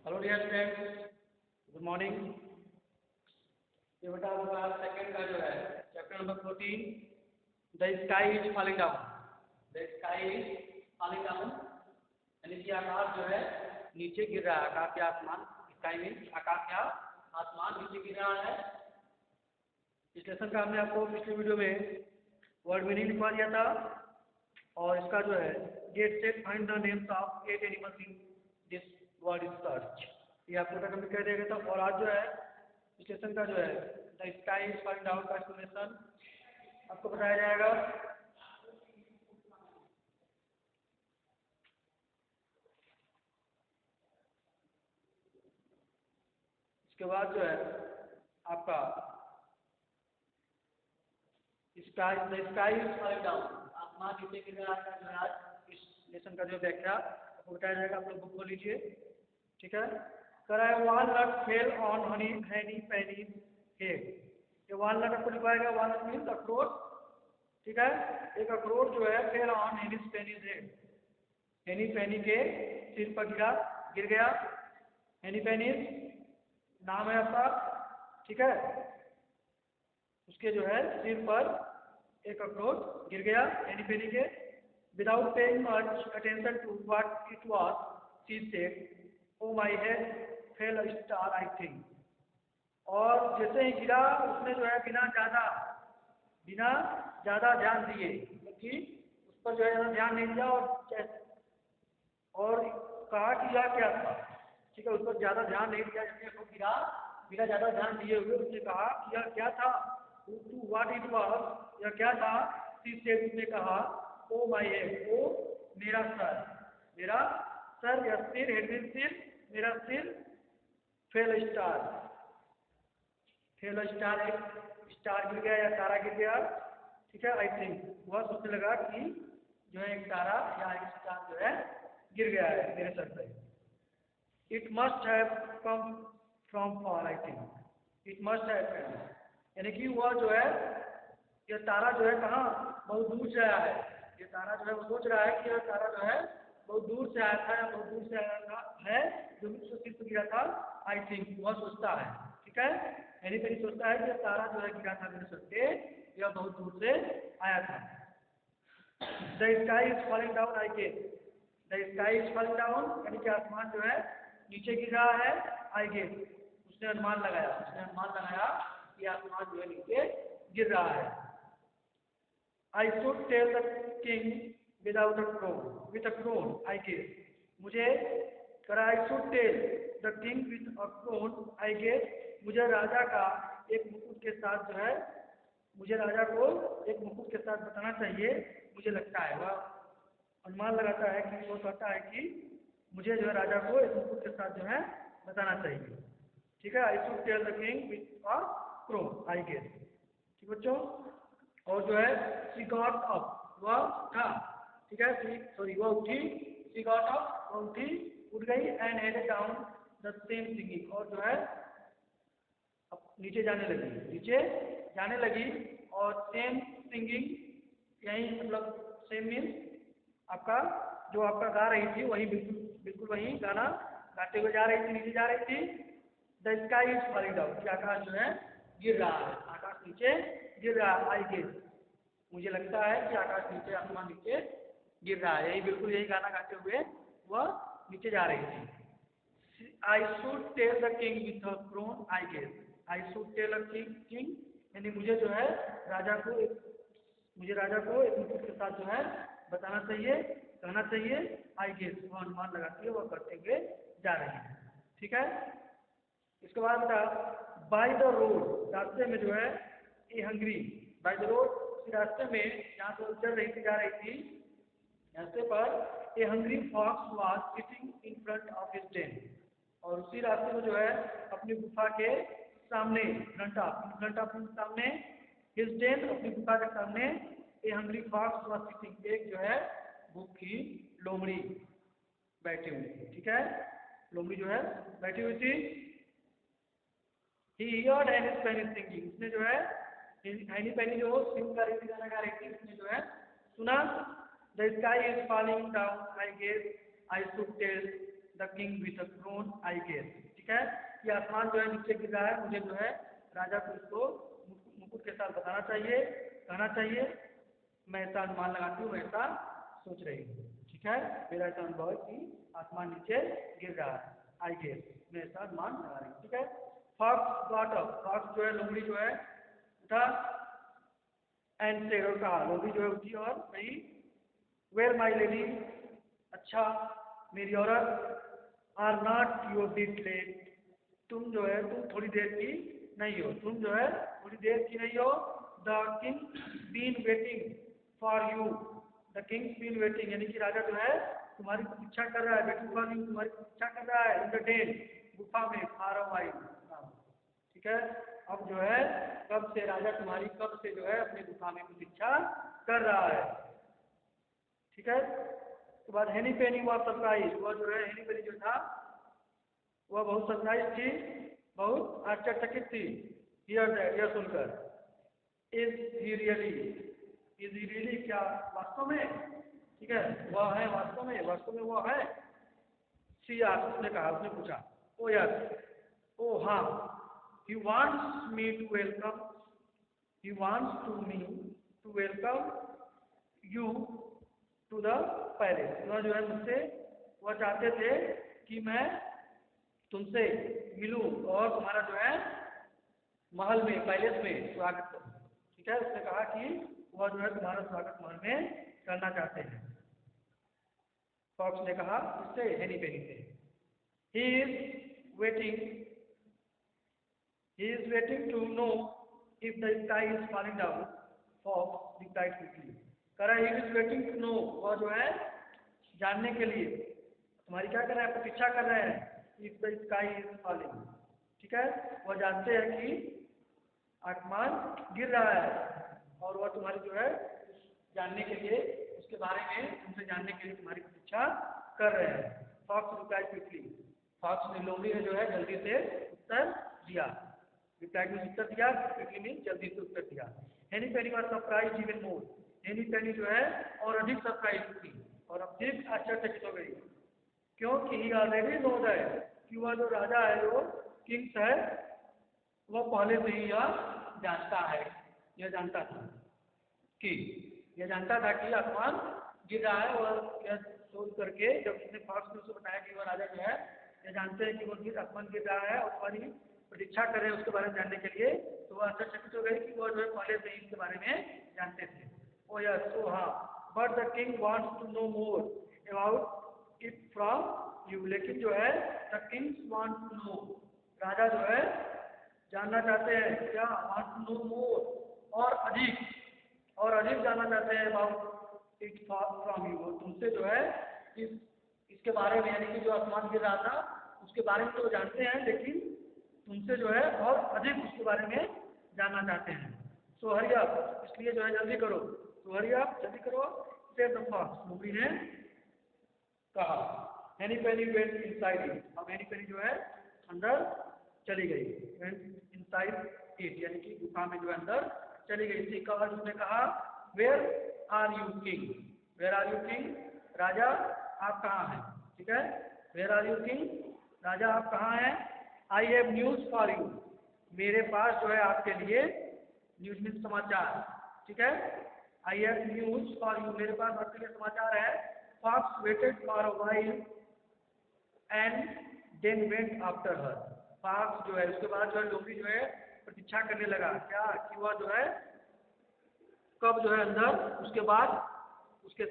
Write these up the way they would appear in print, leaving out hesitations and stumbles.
Hello dear students, good morning. ये बेटा हमारा सेकंड का जो है chapter number 14, the sky is falling down. The sky is falling down यानी कि आकाश जो है नीचे गिर रहा है। आकाश या आसमान, स्काई मीन्स आकाश या आसमान नीचे गिर रहा है। इस लेसन का हमने आपको पिछले वीडियो में वर्ड मीनिंग लिखवा दिया था और इसका जो है get set find the names of 8 animals in this word search, ये आपको तक कह दिया गया था। और आज जो है स्टेशन का जो है the sky is falling down का एक्सप्लेनेशन आपको बताया जाएगा। इसके बाद जो है आपका sky the sky is falling down, आसमान नीचे गिर रहा है जो है आज इस लेसन का जो व्याख्या आपको बताया जाएगा। आप लोग बुक को लीजिए, ठीक है। कराए walnut fail on Henny Penny's head. ये वॉलनट आपको लिखवाया गया, वॉलनट मीन्स अखरोट, ठीक है। एक अखरोट जो है fell on Henny Penny's head, Henny Penny के सिर पर गिर गया। हनी पेनीज नाम है आपका, ठीक है। उसके जो है सिर पर एक अखरोट गिर गया हनी पेनी के। Without paying much attention to what it was she said, o my head fell a star I think. और जैसे ही गिरा उसने जो है बिना ज़्यादा ध्यान दिए, क्योंकि उस पर जो है ज़्यादा ध्यान नहीं दिया और कहा कि यह क्या था, ठीक है। उस पर ज़्यादा ध्यान नहीं दिया, जैसे वो गिरा बिना ज़्यादा ध्यान दिए हुए उसने कहा कि यह क्या था, टू व्हाट इट वाज, यह क्या था। शी सेड, उसने कहा, ओ माई हेड, ओ मेरा सर या सिर, हेड मीन्स सिर, मेरा सिर, फेल स्टार एक स्टार गिर गया या तारा गिर गया, ठीक है। आई थिंक वह सोचने लगा कि जो है एक तारा या एक स्टार जो है गिर गया है मेरे सर पे। It must have come from for, I think it must have come, यानी कि वह जो है यह तारा जो है कहाँ बहुत दूर से आया है। ये तारा जो है वो सोच रहा है कि यह तारा जो है बहुत दूर से आया था या बहुत दूर से आया था है जो उसको सिर पर गिरा था। आई थिंक वह सोचता है, ठीक है। यानी कहीं सोचता है कि यह तारा जो है गिरा था मेरे सर पे, यह बहुत दूर से आया था। The sky is falling down, I guess the sky is falling down यानी कि आसमान जो है नीचे गिर रहा है। आई गेस उसने अनुमान लगाया कि आसमान जो है नीचे गिर रहा है। I should tell the king without a crown, with a crown, I guess मुझे करा। I should tell the king with a crown, I guess मुझे राजा का एक मुकुट के साथ जो है, मुझे राजा को एक मुकुट के साथ बताना चाहिए, मुझे लगता है। वह अनुमान लगाता है कि वो कहता है कि मुझे जो है राजा को एक मुकुट के साथ जो है बताना चाहिए, ठीक है। I should tell the king with a crown, I guess, ठीक बच्चों। और जो है शी गॉट अप, वह उठा, ठीक है। वह उठी, शी गॉट अप, वह उठी, उठ गई, and headed down the same singing, और जो है अब नीचे जाने लगी और सेम सिंगिंग, यही मतलब सेम मीन्स आपका जो आपका गा रही थी वही बिल्कुल वही गाना गाते हुए जा रही थी, नीचे जा रही थी। The sky is falling down, कि आकाश जो है गिर रहा है, आकाश नीचे गिर रहा है। आई गेस मुझे लगता है कि आकाश नीचे, आसमान नीचे गिर रहा है, बिल्कुल यही गाना गाते हुए वह नीचे जा रही थी। I should tell the king with a crown, I guess I should tell a king यानी मुझे जो है राजा को एक मुकुट के साथ जो है बताना चाहिए, कहना चाहिए। आई गेस वह अनुमान लगाती है, वह करते हुए जा रही है, ठीक है। इसके बाद बता, बाय द रोड, रास्ते में जो है ए हंग्री, बाय द रोड रास्ते में जहाँ से चल रही थी, जा रही थी रास्ते पर, a hungry fox was sitting in front of his den, और उसी रास्ते में जो है अपनी गुफा के सामने, फ्रंट ऑफ सामने, हिज डेन अपनी गुफा के सामने, ए हंग्री फॉक्स वाज सिटिंग, एक जो है भूखी लोमड़ी बैठी हुई थी, ठीक है। लोमड़ी जो है बैठी हुई थी। ही हियर्ड एनी पेनी सिंगिंग, उसने जो है एनी पेनी जो सिंग कर रही थी, गाना गा रही थी, उसने जो है सुना। The sky is falling down, I guess I should tell the king with the crown I guess. ठीक है, ये आसमान जो है नीचे गिर रहा है, मुझे जो है राजा को इसको मुकुट के साथ बताना चाहिए, कहना चाहिए। मैं ऐसा अनुमान लगाती हूँ, मैं ऐसा सोच रही हूँ। ठीक है, मेरा ऐसा अनुभव है कि आसमान नीचे गिर रहा है, आई गेस, मैं ऐसा अनुमान लगा रही हूँ। ठीक है, फॉक्स गॉट अप, फॉक्स जो है लोमड़ी जो है उठा, एंड सेड, और कहा, लोमड़ी जो है उठी और कही, वेल माई लेडी, अच्छा मेरी औरत, are not your bit late, तुम जो है तुम थोड़ी देर की नहीं हो, तुम जो है थोड़ी देर की नहीं हो। The king been waiting for you, the king been waiting, यानी कि राजा जो है तुम्हारी प्रतीक्षा कर रहा है, वेटिंग फॉर यू, तुम्हारी प्रतीक्षा कर रहा है, इन द डेन, गुफा में, फार अवे। ठीक है, अब जो है कब से राजा तुम्हारी कब से जो है अपनी गुफा में प्रतीक्षा कर रहा है। ठीक है, उसके बाद हेनी पेनी हुआ सरप्राइज, वह जो है हेनी पेनी जो था वह बहुत सरप्राइज थी, बहुत आश्चर्यचकित थी, यह सुनकर। इज ही रियली, क्या वास्तव में, ठीक है, वह है वास्तव में वह है। सी आस्क्ड, उसने कहा, उसने पूछा, ओ यस, ओ हाँ, he wants me to welcome, he wants me to welcome you to the palace, वह जो है मुझसे, वह चाहते थे कि मैं तुमसे मिलूं और तुम्हारा जो है महल में, पैलेस में स्वागत करूं। ठीक है, उसने कहा कि वह जो है तुम्हारा स्वागत महल में करना चाहते हैं। फॉक्स ने कहा, इससे हेनी पेनी से, he is waiting to know if the sky is falling down. Fox replied quickly, कह रहा, he is waiting to know, वह जो है जानने के लिए, तुम्हारी क्या कर रहे हैं, प्रतीक्षा कर रहे हैं, if the sky is falling. ठीक है, वह जानते हैं कि आसमान गिर रहा है और वह तुम्हारी जो है जानने के लिए, उसके बारे में तुमसे जानने के लिए तुम्हारी प्रतीक्षा कर रहे हैं। फॉक्स रिप्लाइड क्विकली, फॉक्स ने, लोमड़ी ने जो है जल्दी से उत्तर दिया, रिप्लाई में उत्तर दिया, क्विकली में जल्दी से उत्तर दिया। हेनी पेनी वाज सरप्राइज्ड इवन मोर, हेनी पेनी जो है और अधिक सरप्राइज थी और अधिक आश्चर्यचकित हो गई, क्योंकि ही ऑलरेडी नो दैट, कि वह जो राजा है, जो किंग्स है, वह पहले से ही यह जानता है, यह जानता था कि आसमान गिर रहा है, और यह सोच करके जब उसने फॉक्स ने उसको बताया कि वह राजा जो है यह जानते हैं कि वह आसमान गिर रहा है और तुम्हारी प्रतीक्षा कर रहे हैं उसके बारे में जानने के लिए, तो वह आश्चर्यचकित हो गई कि वह जो है पहले से ही इसके बारे में जानते थे। ओ यस, ओ हाँ, but the king wants to know more about it from you, लेकिन जो है the king's want to know, राजा जो है जानना चाहते हैं, क्या, वांट टू नो मोर, और अधिक जानना चाहते हैं अबाउट इट फ्रॉम यू, तुमसे जो है इसके बारे में, यानी कि जो आसमान गिर रहा था उसके बारे में तो जानते हैं, लेकिन तुमसे जो है और अधिक उसके बारे में जानना चाहते हैं। सो हरी अप, इसलिए जो है जल्दी करो, सो हरी अप, जल्दी करो, सेड द फॉक्स, लोमड़ी ने कहा। हेनी पेनी वेंट इनसाइड इट, अब हेनी पेनी जो है अंदर चली गई, वेंट इनसाइड इट, यानी कि गुफा में जो है अंदर चली गई। सी कहा, उसने कहा, where are you king, where are you king, राजा आप कहाँ हैं। ठीक है, वेयर आर यू किंग, राजा आप कहाँ हैं। I have news for you, मेरे पास जो है आपके लिए, न्यूज मीन समाचार। ठीक है, I have news for you, मेरे पास आपके लिए समाचार है। Fox waited for a while and then went after her, fox जो है उसके बाद जो है लोमड़ी जो है प्रतीक्षा करने लगा, क्या, कि वह जो है कब जो है अंदर, उसके बाद उसके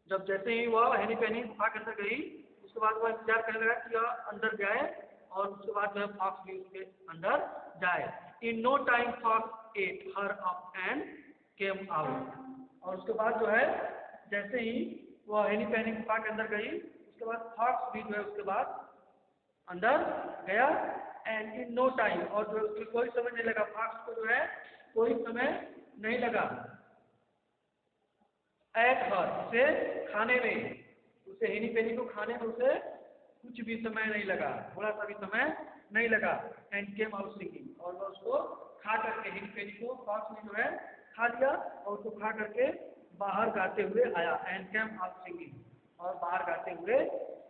जब जैसे ही वह हेनी पेनी गुफा के अंदर गई, उसके बाद वह इंतजार करने लगा कि वह अंदर जाए और उसके बाद जो है फॉक्स भी उसके अंदर जाए। In no time fox ate her up and came out, और उसके बाद जो है जैसे ही वह हेनी पेनी गुफा के अंदर गई, उसके बाद फॉक्स भी जो है उसके बाद अंदर गया, एंड इन नो टाइम, और जो उसको कोई समय नहीं लगा, फॉक्स को जो है कोई समय नहीं लगा, एट हर, उसे खाने में, उसे हेनी पेनी को खाने में उसे कुछ भी समय नहीं लगा, थोड़ा सा भी समय नहीं लगा। एंड केम आउट सिंगिंग, और वह उसको खा करके, हेनी पेनी को फॉक्स ने जो है खा लिया और उसको खा करके बाहर गाते हुए आया। एंड केम आउट सिंगिंग, और बाहर गाते हुए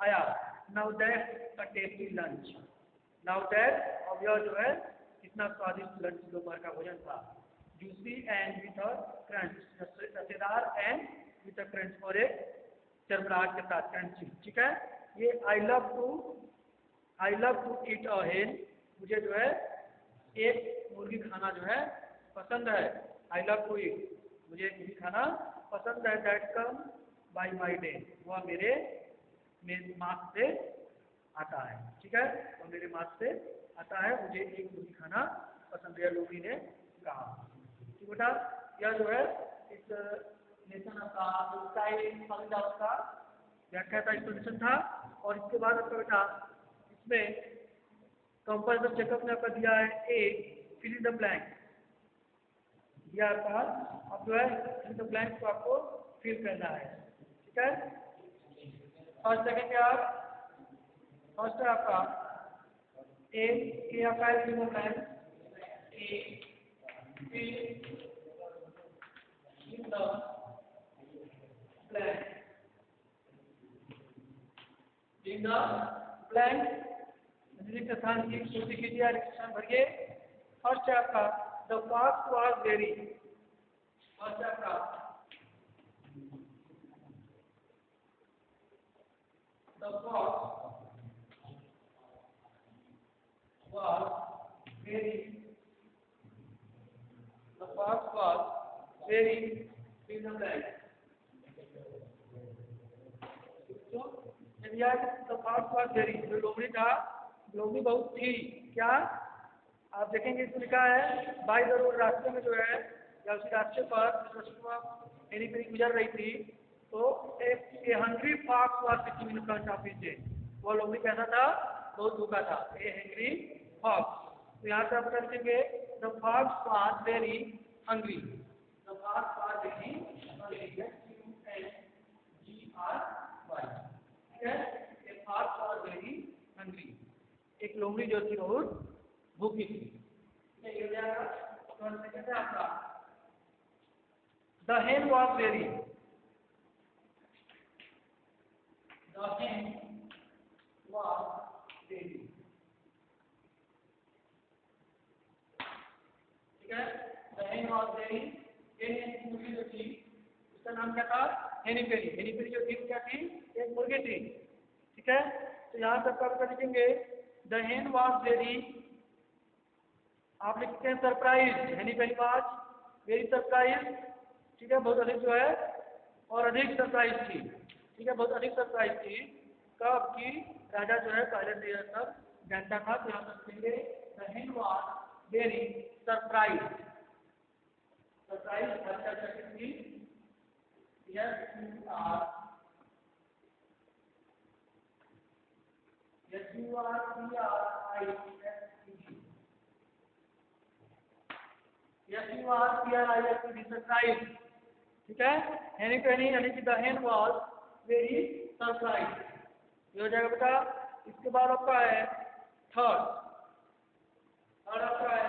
आया। Now that a tasty lunch. Now that अब यह जो है कितना स्वादिष्ट लंच दोपहर का भोजन था। Juicy and with a crunch, रसेदार एंड विथ अ क्रंच, और एक चरमराहट के साथ क्रंची। ठीक है, ये आई लव टू ईट अ हेन, मुझे जो है एक मुर्गी खाना जो है पसंद है। आई लव टू ईट, मुझे एक मुर्गी खाना पसंद है। That come by my day, वह मेरे मार्क्स से आता है। ठीक है, वह मेरे मार्क्स से आता है, मुझे एक मुर्गी खाना पसंद है, लोगी ने कहा। ठीक बेटा, यह जो है इस लेसन का जो का व्याख्या था, एक्सप्लेनेशन था। और इसके बाद आपका बेटा इसमें कंपल्सरी चेकअप में आपका दिया है ए फिल इन द ब्लैंक दिया आपका। अब जो है फिल इन द ब्लैंक को आपको फिल करना है। ठीक है, फर्स्ट देखेंगे आप, फर्स्ट है आपका ए आपका है fill in the blank, A fill in the blank, in the blank स्थान की पूर्ति कीजिए, रिक्शा भरिए। फर्स्ट है आपका the fast was very, first है आपका the fast was very, the fast was very in the blank. तो द फास्ट वाज वेरी, जो लोमड़ी था, लोमड़ी बहुत थी। क्या आप देखेंगे इसमें लिखा है बाई द रोड, रास्ते में जो है या उसी रास्ते पर एनी पेनी गुजर रही थी, तो एक hungry fox was sitting in front of his day, वो लोमड़ी कैसा था, बहुत भूखा था, ए हंग्री फॉक्स। तो यहाँ से आप कर देंगे the fox was very hungry, the fox was very hungry, GRY। ठीक है, a fox was very hungry, एक लोमड़ी जो थी बहुत भूखी थी। ये हो जाएगा। तो सेकंड है आपका द हेन वाज वेरी, द हेन वाज वेरी। ठीक है, द हेन वाज वेरी, हेन मुर्गी जो थी उसका नाम क्या था, हेनी पेनी। हेनी पेनी जो थी क्या थी, एक मुर्गी थी। ठीक है, तो यहाँ तक आप लिखेंगे द हेन वाज वेरी, आप लिखते हैं सरप्राइज, हेनी पेनी वाज वेरी सरप्राइज। ठीक है, बहुत अधिक जो है और अधिक सरप्राइज थी। ठीक है, बहुत अधिक सरप्राइज थी। कब की, राजा जो है पहले से यह सब जानता था। तो यहाँ पर लिखेंगे द हेन वाज वेरी सरप्राइज, सरप्राइज अच्छा थी। सरप्राइज। ठीक है, हेनी पेनी यानी कि द हेन वाज वेरी सरप्राइज, ये हो जाएगा बेटा। इसके बाद आपका है थर्ड, थर्ड आपका है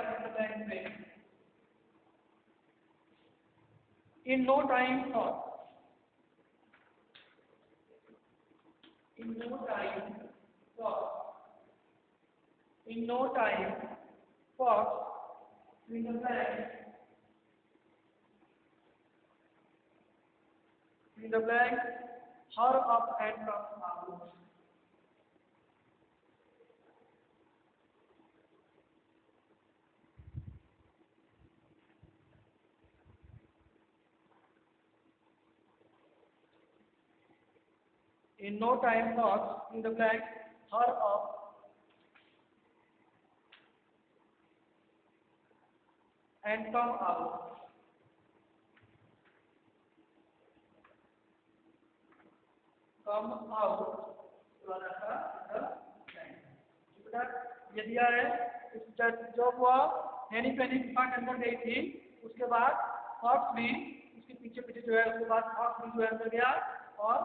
in no time thought, in no time fox, in no time fox, in the blank, her up and come out. In no time fox, in the blank, her up and come out. Come out. ये दिया है, जब वह हेनी पेनी गुफा के अंदर गई थी, उसके बाद फॉक्स भी उसके पीछे पीछे जो है, उसके बाद फॉक्स भी जो है अंदर गया और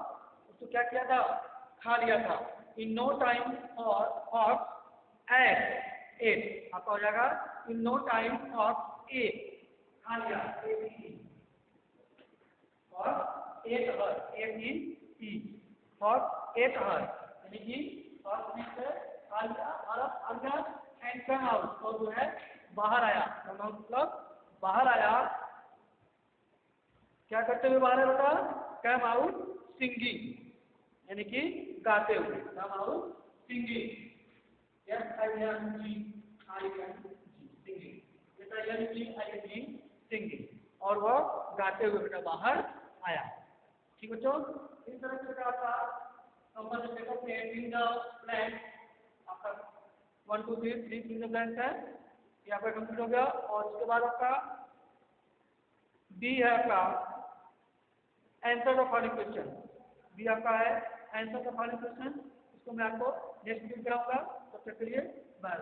उसको क्या किया था, खा लिया था। In no time for fox ate, आपका हो जाएगा in no time fox ate, खा लिया, और ate her, fox ate her, यानी कि फर्स्ट में से आ गया एंड कम आउट, और जो है बाहर आया। कम आउट मतलब बाहर आया। क्या करते हुए बाहर आया बेटा? कम आउट सिंगिंग, यानी कि गाते हुए। Come out singing, singing, singing, और वह गाते हुए बेटा बाहर आया। ठीक बच्चों, इस तरह से बेटा आपका कंपल्सरी देखो फिल द ब्लैंक, आपका 1 2 3 फिल द ब्लैंक है, ये आपका कंप्लीट हो गया। और उसके बाद आपका बी है आपका answer the following question. B आपका है आंसर द फॉलोइंग क्वेश्चन। इसको मैं आपको नेक्स्ट वीडियो कराऊंगा, तब तक के लिए बाय।